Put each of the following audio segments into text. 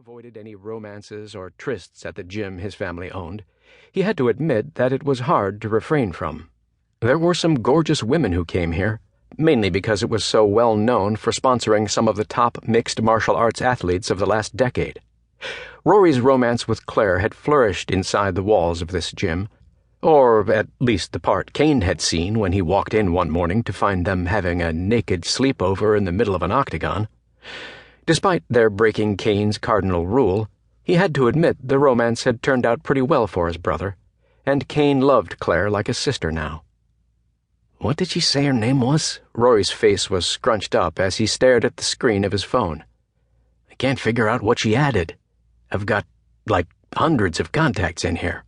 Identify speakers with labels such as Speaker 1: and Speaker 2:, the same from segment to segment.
Speaker 1: avoided any romances or trysts at the gym his family owned, he had to admit that it was hard to refrain from. There were some gorgeous women who came here, mainly because it was so well known for sponsoring some of the top mixed martial arts athletes of the last decade. Rory's romance with Claire had flourished inside the walls of this gym, or at least the part Kane had seen when he walked in one morning to find them having a naked sleepover in the middle of an octagon. Despite their breaking Kane's cardinal rule, he had to admit the romance had turned out pretty well for his brother, and Kane loved Claire like a sister now. "What did she say her name was?" Rory's face was scrunched up as he stared at the screen of his phone. "I can't figure out what she added. I've got, hundreds of contacts in here."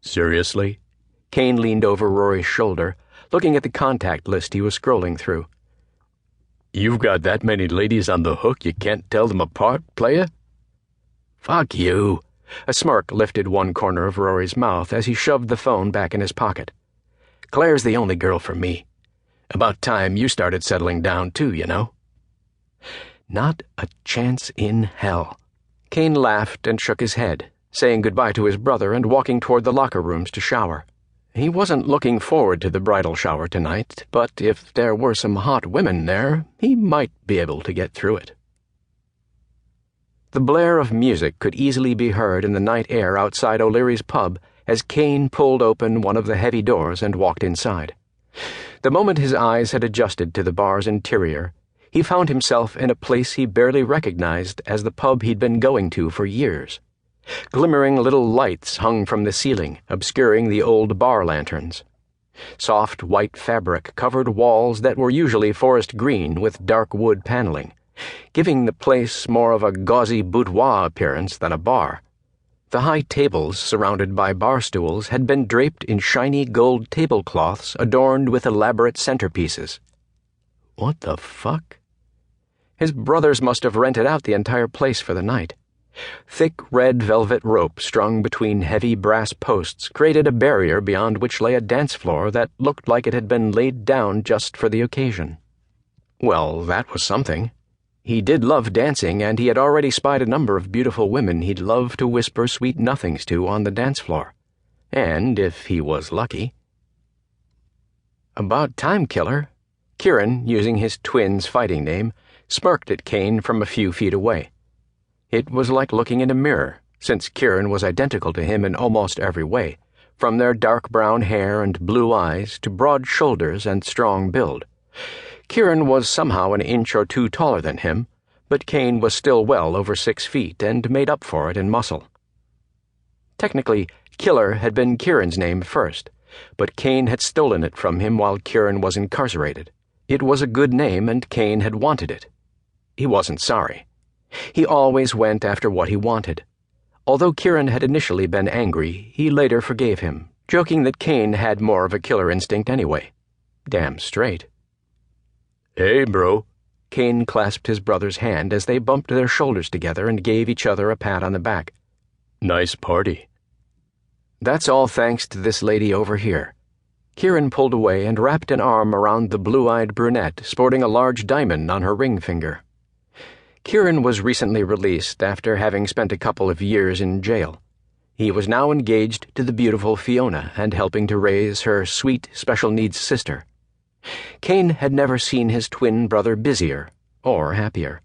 Speaker 1: "Seriously?" Kane leaned over Rory's shoulder, looking at the contact list he was scrolling through. "You've got that many ladies on the hook you can't tell them apart, playa?" "Fuck you." A smirk lifted one corner of Rory's mouth as he shoved the phone back in his pocket. "Claire's the only girl for me. About time you started settling down too, you know." "Not a chance in hell." Kane laughed and shook his head, saying goodbye to his brother and walking toward the locker rooms to shower. He wasn't looking forward to the bridal shower tonight, but if there were some hot women there, he might be able to get through it. The blare of music could easily be heard in the night air outside O'Leary's pub as Kane pulled open one of the heavy doors and walked inside. The moment his eyes had adjusted to the bar's interior, he found himself in a place he barely recognized as the pub he'd been going to for years. Glimmering little lights hung from the ceiling, obscuring the old bar lanterns. Soft white fabric covered walls that were usually forest green with dark wood paneling, giving the place more of a gauzy boudoir appearance than a bar. The high tables surrounded by bar stools had been draped in shiny gold tablecloths adorned with elaborate centerpieces. What the fuck? His brothers must have rented out the entire place for the night. Thick red velvet rope strung between heavy brass posts created a barrier beyond which lay a dance floor that looked like it had been laid down just for the occasion. Well, that was something. He did love dancing, and he had already spied a number of beautiful women he'd love to whisper sweet nothings to on the dance floor. And, if he was lucky... "About time, killer." Kieran, using his twin's fighting name, smirked at Kane from a few feet away. It was like looking in a mirror, since Kieran was identical to him in almost every way, from their dark brown hair and blue eyes to broad shoulders and strong build. Kieran was somehow an inch or two taller than him, but Kane was still well over 6 feet and made up for it in muscle. Technically, Killer had been Kieran's name first, but Kane had stolen it from him while Kieran was incarcerated. It was a good name, and Kane had wanted it. He wasn't sorry. He always went after what he wanted. Although Kieran had initially been angry, he later forgave him, joking that Kane had more of a killer instinct anyway. Damn straight. "Hey, bro." Kane clasped his brother's hand as they bumped their shoulders together and gave each other a pat on the back. "Nice party." "That's all thanks to this lady over here." Kieran pulled away and wrapped an arm around the blue-eyed brunette sporting a large diamond on her ring finger. Kieran was recently released after having spent a couple of years in jail. He was now engaged to the beautiful Fiona and helping to raise her sweet special-needs sister. Kane had never seen his twin brother busier or happier.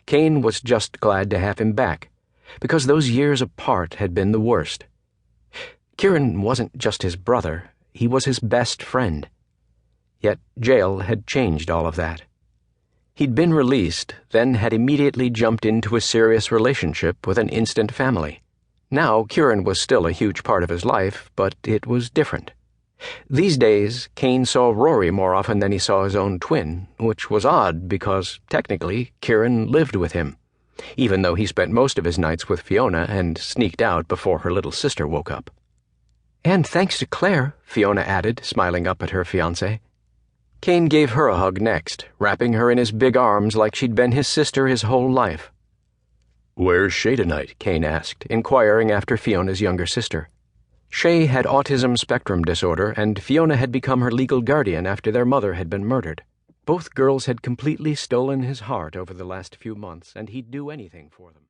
Speaker 1: Kane was just glad to have him back, because those years apart had been the worst. Kieran wasn't just his brother, he was his best friend. Yet jail had changed all of that. He'd been released, then had immediately jumped into a serious relationship with an instant family. Now Kieran was still a huge part of his life, but it was different. These days, Kane saw Rory more often than he saw his own twin, which was odd because, technically, Kieran lived with him, even though he spent most of his nights with Fiona and sneaked out before her little sister woke up. "And thanks to Claire," Fiona added, smiling up at her fiancé. Kane gave her a hug next, wrapping her in his big arms like she'd been his sister his whole life. "Where's Shay tonight?" Kane asked, inquiring after Fiona's younger sister. Shay had autism spectrum disorder, and Fiona had become her legal guardian after their mother had been murdered. Both girls had completely stolen his heart over the last few months, and he'd do anything for them.